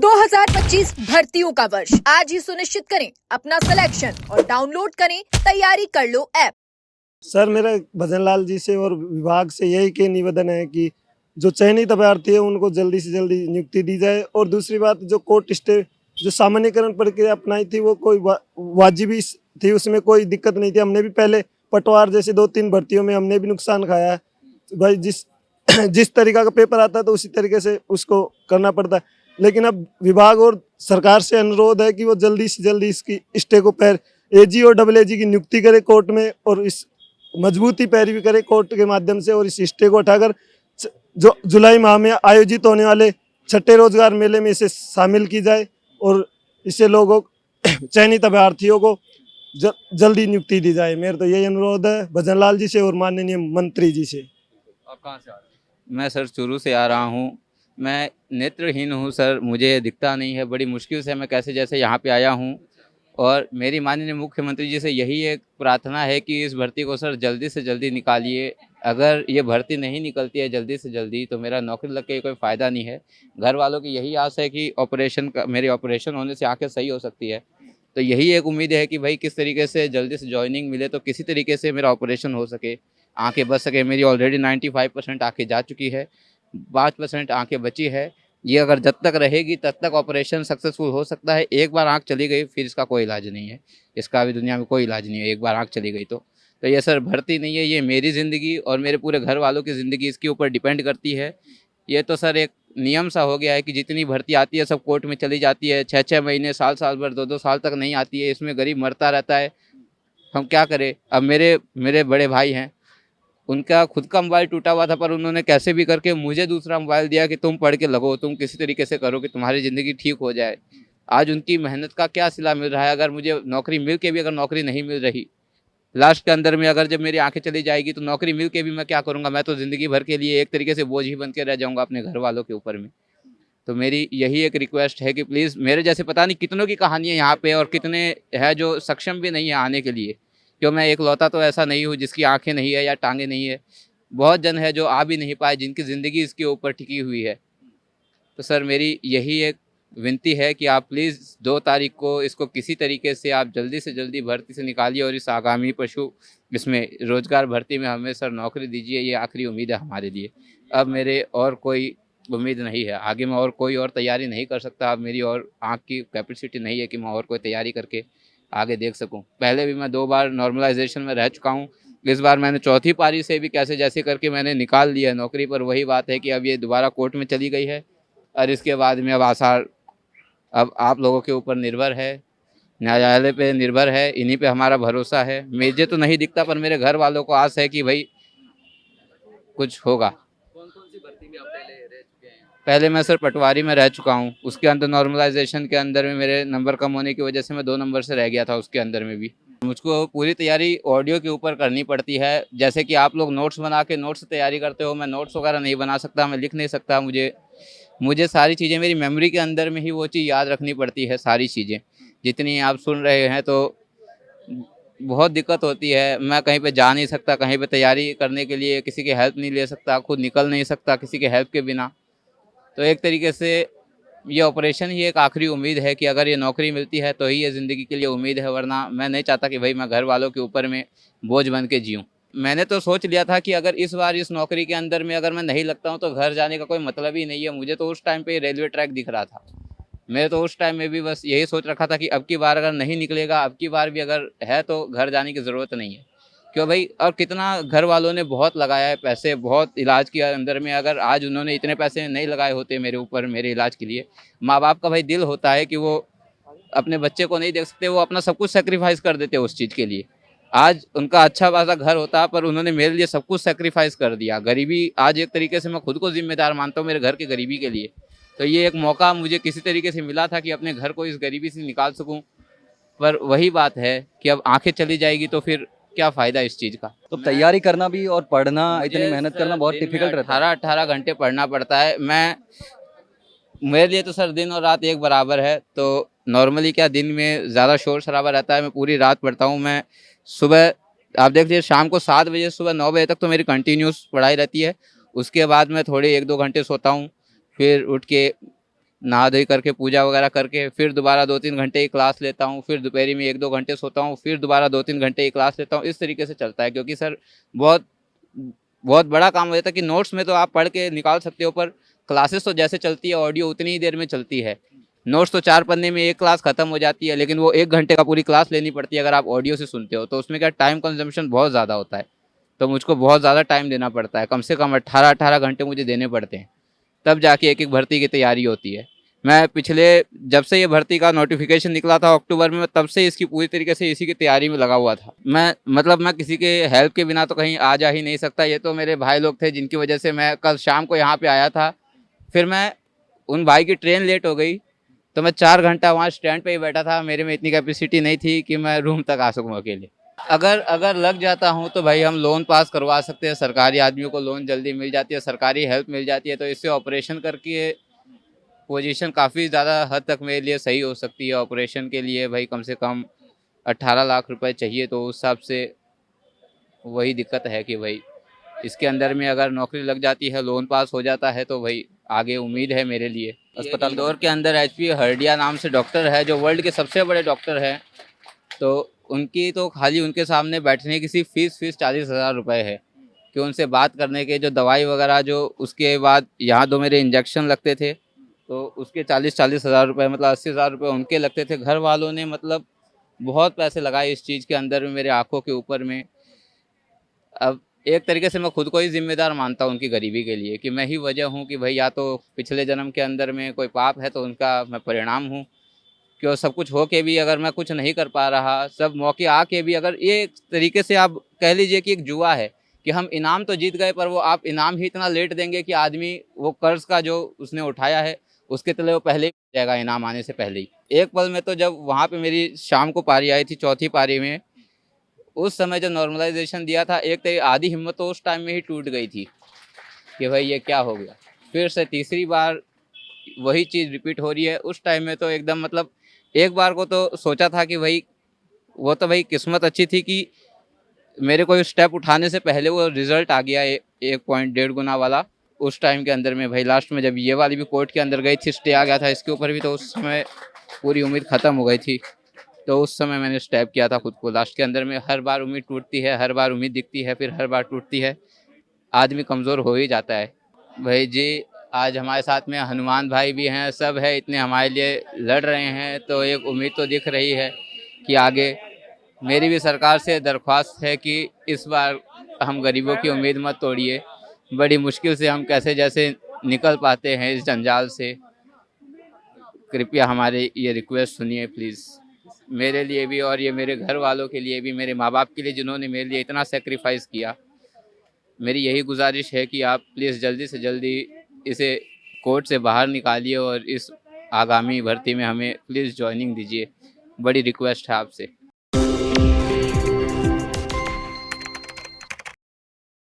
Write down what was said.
2025 भर्तियों का वर्ष आज ही सुनिश्चित करें अपना सिलेक्शन और डाउनलोड करें तैयारी कर लो ऐप। सर मेरा भजनलाल जी से और विभाग से यही के निवेदन है कि जो चयनित अभ्यर्थी है उनको जल्दी से जल्दी नियुक्ति दी जाए। और दूसरी बात, जो कोर्ट स्टे जो सामान्यकरण प्रक्रिया अपनाई थी वो कोई वाजिबी थी, उसमें कोई दिक्कत नहीं थी। हमने भी पहले पटवार जैसे 2-3 भर्तियों में हमने भी नुकसान खाया है। भाई जिस तरीका का पेपर आता है तो उसी तरीके से उसको करना पड़ता है। लेकिन अब विभाग और सरकार से अनुरोध है कि वो जल्दी से जल्दी इसकी स्टे को एजी और डबल एजी की नियुक्ति करे कोर्ट में, और इस मजबूती पैरवी करे कोर्ट के माध्यम से, और इस स्टे को उठाकर जो जुलाई माह में आयोजित होने वाले छठे रोजगार मेले में इसे शामिल की जाए और इससे लोगों चयनित अभ्यर्थियों को जल्दी नियुक्ति दी जाए। मेरा तो यही अनुरोध है भजनलाल जी से और माननीय मंत्री जी से। आप कहाँ से आ रहे हैं? मैं सर चूरू से आ रहा हूँ। मैं नेत्रहीन हूँ सर, मुझे दिखता नहीं है। बड़ी मुश्किल से मैं कैसे जैसे यहाँ पे आया हूँ, और मेरी माननीय मुख्यमंत्री जी से यही एक प्रार्थना है कि इस भर्ती को सर जल्दी से जल्दी निकालिए। अगर ये भर्ती नहीं निकलती है जल्दी से जल्दी तो मेरा नौकरी लग के कोई फ़ायदा नहीं है। घर वालों की यही आस है कि मेरे ऑपरेशन होने से आंखें सही हो सकती है। तो यही एक उम्मीद है कि भाई किस तरीके से जल्दी से जॉइनिंग मिले तो किसी तरीके से मेरा ऑपरेशन हो सके, आंखें बच सके। मेरी ऑलरेडी 95% आंखें जा चुकी है, 5% आंखें बची है। ये अगर जब तक रहेगी तब तक ऑपरेशन सक्सेसफुल हो सकता है। एक बार आंख चली गई फिर इसका कोई इलाज नहीं है, इसका भी दुनिया में कोई इलाज नहीं है। एक बार आंख चली गई तो ये सर भर्ती नहीं है, ये मेरी ज़िंदगी और मेरे पूरे घर वालों की ज़िंदगी इसके ऊपर डिपेंड करती है। ये तो सर एक नियम सा हो गया है कि जितनी भर्ती आती है सब कोर्ट में चली जाती है। 6-6 महीने, साल भर, 2-2 साल तक नहीं आती है। इसमें गरीब मरता रहता है। हम क्या करें? अब मेरे बड़े भाई हैं, उनका खुद का मोबाइल टूटा हुआ था, पर उन्होंने कैसे भी करके मुझे दूसरा मोबाइल दिया कि तुम पढ़ के लगो, तुम किसी तरीके से करो कि तुम्हारी ज़िंदगी ठीक हो जाए। आज उनकी मेहनत का क्या सिला मिल रहा है? अगर मुझे नौकरी मिल के भी अगर नौकरी नहीं मिल रही, लास्ट के अंदर में अगर जब मेरी आंखें चली जाएगी तो नौकरी मिल के भी मैं क्या करूँगा? मैं तो ज़िंदगी भर के लिए एक तरीके से बोझ ही बन के रह जाऊँगा अपने घर वालों के ऊपर में। तो मेरी यही एक रिक्वेस्ट है कि प्लीज़, मेरे जैसे पता नहीं कितनों की कहानी है यहाँ पे, और कितने हैं जो सक्षम भी नहीं है आने के लिए। क्यों मैं एकलौता तो ऐसा नहीं हूँ जिसकी आंखें नहीं है या टांगें नहीं है। बहुत जन है जो आ भी नहीं पाए, जिनकी ज़िंदगी इसके ऊपर टिकी हुई है। तो सर मेरी यही एक विनती है कि आप प्लीज़ 2 तारीख को इसको किसी तरीके से आप जल्दी से जल्दी भर्ती से निकालिए, और इस आगामी इसमें रोज़गार भर्ती में हमें सर नौकरी दीजिए। ये आखिरी उम्मीद है हमारे लिए। अब मेरे और कोई उम्मीद नहीं है, आगे मैं और कोई और तैयारी नहीं कर सकता। अब मेरी और आँख की कैपेसिटी नहीं है कि मैं और कोई तैयारी करके आगे देख सकूं। पहले भी मैं 2 बार नॉर्मलाइजेशन में रह चुका हूं। इस बार मैंने चौथी पारी से भी कैसे जैसे करके मैंने निकाल लिया नौकरी। पर वही बात है कि अब ये दोबारा कोर्ट में चली गई है, और इसके बाद में अब आसार अब आप लोगों के ऊपर निर्भर है, न्यायालय पे निर्भर है, इन्हीं पे हमारा भरोसा है। मुझे तो नहीं दिखता, पर मेरे घर वालों को आस है कि भाई कुछ होगा। कौन-कौन सी भर्ती में आप पहले रह चुके हैं? पहले मैं सर पटवारी में रह चुका हूँ, उसके अंदर नॉर्मलाइजेशन के अंदर में मेरे नंबर कम होने की वजह से मैं 2 नंबर से रह गया था उसके अंदर में भी। मुझको पूरी तैयारी ऑडियो के ऊपर करनी पड़ती है। जैसे कि आप लोग नोट्स बना के नोट्स से तैयारी करते हो, मैं नोट्स वगैरह नहीं बना सकता, मैं लिख नहीं सकता। मुझे सारी चीज़ें मेरी मेमोरी के अंदर में ही वो चीज़ याद रखनी पड़ती है। सारी चीज़ें जितनी आप सुन रहे हैं तो बहुत दिक्कत होती है। मैं कहीं पे जा नहीं सकता, कहीं पे तैयारी करने के लिए किसी की हेल्प नहीं ले सकता, खुद निकल नहीं सकता किसी के हेल्प के बिना। तो एक तरीके से ये ऑपरेशन ही एक आखिरी उम्मीद है कि अगर ये नौकरी मिलती है तो ही ये ज़िंदगी के लिए उम्मीद है, वरना मैं नहीं चाहता कि भाई मैं घर वालों के ऊपर में बोझ बन के जीऊँ। मैंने तो सोच लिया था कि अगर इस बार इस नौकरी के अंदर में अगर मैं नहीं लगता हूँ तो घर जाने का कोई मतलब ही नहीं है। मुझे तो उस टाइम पे रेलवे ट्रैक दिख रहा था। मैं तो उस टाइम में भी बस यही सोच रखा था कि अब की बार अगर नहीं निकलेगा, अब की बार भी अगर है तो घर जाने की ज़रूरत नहीं है। क्यों भाई? और कितना घर वालों ने बहुत लगाया है पैसे, बहुत इलाज किया अंदर में। अगर आज उन्होंने इतने पैसे नहीं लगाए होते मेरे ऊपर मेरे इलाज के लिए, माँ बाप का भाई दिल होता है कि वो अपने बच्चे को नहीं देख सकते, वो अपना सब कुछ सेक्रीफाइस कर देते उस चीज़ के लिए। आज उनका अच्छा खासा घर होता, पर उन्होंने मेरे लिए सब कुछ सेक्रीफाइस कर दिया। गरीबी आज एक तरीके से मैं खुद को जिम्मेदार मानता हूँ मेरे घर की गरीबी के लिए। तो ये एक मौका मुझे किसी तरीके से मिला था कि अपने घर को इस गरीबी से निकाल सकूँ। पर वही बात है कि अब आंखें चली जाएगी तो फिर क्या फ़ायदा इस चीज़ का? तो तैयारी करना भी और पढ़ना, इतनी मेहनत करना बहुत डिफिकल्ट रहता है। 18-18 घंटे पढ़ना पड़ता है। मेरे लिए तो सर दिन और रात एक बराबर है। तो नॉर्मली क्या दिन में ज़्यादा शोर शराबा रहता है, मैं पूरी रात पढ़ता हूँ। मैं सुबह आप देख लीजिए शाम को 7 बजे से सुबह 9 बजे तक तो मेरी कंटिन्यूस पढ़ाई रहती है। उसके बाद मैं थोड़े 1-2 घंटे सोता हूँ, फिर उठ के नहा धोई करके पूजा वगैरह करके फिर दोबारा 2-3 घंटे की क्लास लेता हूँ, फिर दोपहरी में 1-2 घंटे सोता हूँ, फिर दोबारा 2-3 घंटे की क्लास लेता हूँ। इस तरीके से चलता है, क्योंकि सर बहुत बहुत बड़ा काम हो जाता है कि नोट्स में तो आप पढ़ के निकाल सकते हो, पर क्लासेस तो जैसे चलती है ऑडियो उतनी ही देर में चलती है। नोट्स तो 4 पन्ने में एक क्लास खत्म हो जाती है, लेकिन वो 1 घंटे का पूरी क्लास लेनी पड़ती है अगर आप ऑडियो से सुनते हो, तो उसमें क्या टाइम कंजम्पशन बहुत ज़्यादा होता है। तो मुझको बहुत ज़्यादा टाइम देना पड़ता है, कम से कम 18-18 घंटे मुझे देने पड़ते हैं, तब जाके एक-एक भर्ती की तैयारी होती है। मैं पिछले जब से ये भर्ती का नोटिफिकेशन निकला था अक्टूबर में, तब से इसकी पूरी तरीके से इसी की तैयारी में लगा हुआ था। मैं किसी के हेल्प के बिना तो कहीं आ जा ही नहीं सकता। ये तो मेरे भाई लोग थे जिनकी वजह से मैं कल शाम को यहाँ पे आया था। फिर मैं उन भाई की ट्रेन लेट हो गई, तो मैं 4 घंटा वहाँ स्टैंड पे ही बैठा था। मेरे में इतनी कैपेसिटी नहीं थी कि मैं रूम तक आ सकूँ अकेले। अगर लग जाता हूँ तो भाई हम लोन पास करवा सकते हैं, सरकारी आदमियों को लोन जल्दी मिल जाती है, सरकारी हेल्प मिल जाती है, तो इससे ऑपरेशन करके पोजीशन काफ़ी ज़्यादा हद तक मेरे लिए सही हो सकती है। ऑपरेशन के लिए भाई कम से कम 18 लाख रुपए चाहिए, तो उस हिसाब से वही दिक्कत है कि भाई इसके अंदर में अगर नौकरी लग जाती है, लोन पास हो जाता है, तो भाई आगे उम्मीद है मेरे लिए। अस्पताल इंदौर के अंदर एचपी हरडिया नाम से डॉक्टर है, जो वर्ल्ड के सबसे बड़े डॉक्टर हैं। तो उनकी तो खाली उनके सामने बैठने की सिर्फ फीस 40,000 रुपये है, कि उनसे बात करने के जो दवाई वगैरह जो उसके बाद यहाँ 2 मेरे इंजेक्शन लगते थे, तो उसके 40 हज़ार रुपये, मतलब 80,000 रुपये उनके लगते थे। घर वालों ने मतलब बहुत पैसे लगाए इस चीज़ के अंदर में, मेरे आँखों के ऊपर में। अब एक तरीके से मैं खुद को ही ज़िम्मेदार मानता हूँ उनकी गरीबी के लिए, कि मैं ही वजह हूँ कि भाई या तो पिछले जन्म के अंदर में कोई पाप है, तो उनका मैं परिणाम हूँ। कि सब कुछ हो के भी अगर मैं कुछ नहीं कर पा रहा, सब मौके आके भी, अगर ये एक तरीके से आप कह लीजिए कि एक जुआ है, कि हम इनाम तो जीत गए, पर वो आप इनाम ही इतना लेट देंगे कि आदमी वो कर्ज का जो उसने उठाया है उसके तले वो पहले ही पड़ जाएगा इनाम आने से पहले ही। एक पल में तो जब वहाँ पे मेरी शाम को पारी आई थी, चौथी पारी में, उस समय जब नॉर्मलाइजेशन दिया था, एक तो आधी हिम्मत तो उस टाइम में ही टूट गई थी कि भाई ये क्या हो गया। फिर से तीसरी बार वही चीज़ रिपीट हो रही है। उस टाइम में तो एकदम मतलब एक बार को तो सोचा था कि भाई वो तो भाई किस्मत अच्छी थी कि मेरे को स्टेप उठाने से पहले वो रिजल्ट आ गया 1.1 गुना वाला। उस टाइम के अंदर में भाई लास्ट में जब ये वाली भी कोर्ट के अंदर गई थी, स्टे आ गया था इसके ऊपर भी, तो उस समय पूरी उम्मीद ख़त्म हो गई थी। तो उस समय मैंने स्टेप किया था खुद को। लास्ट के अंदर में हर बार उम्मीद टूटती है, हर बार उम्मीद दिखती है, फिर हर बार टूटती है, आदमी कमज़ोर हो ही जाता है। भाई जी, आज हमारे साथ में हनुमान भाई भी हैं, सब है, इतने हमारे लिए लड़ रहे हैं, तो एक उम्मीद तो दिख रही है कि आगे। मेरी भी सरकार से दरख्वास्त है कि इस बार हम गरीबों की उम्मीद मत तोड़िए। बड़ी मुश्किल से हम कैसे जैसे निकल पाते हैं इस जंजाल से। कृपया हमारे ये रिक्वेस्ट सुनिए प्लीज़, मेरे लिए भी और ये मेरे घर वालों के लिए भी, मेरे माँ बाप के लिए जिन्होंने मेरे लिए इतना सेक्रीफाइस किया। मेरी यही गुजारिश है कि आप प्लीज़ जल्दी से जल्दी इसे कोर्ट से बाहर निकालिए और इस आगामी भर्ती में हमें प्लीज़ ज्वाइनिंग दीजिए। बड़ी रिक्वेस्ट है आपसे।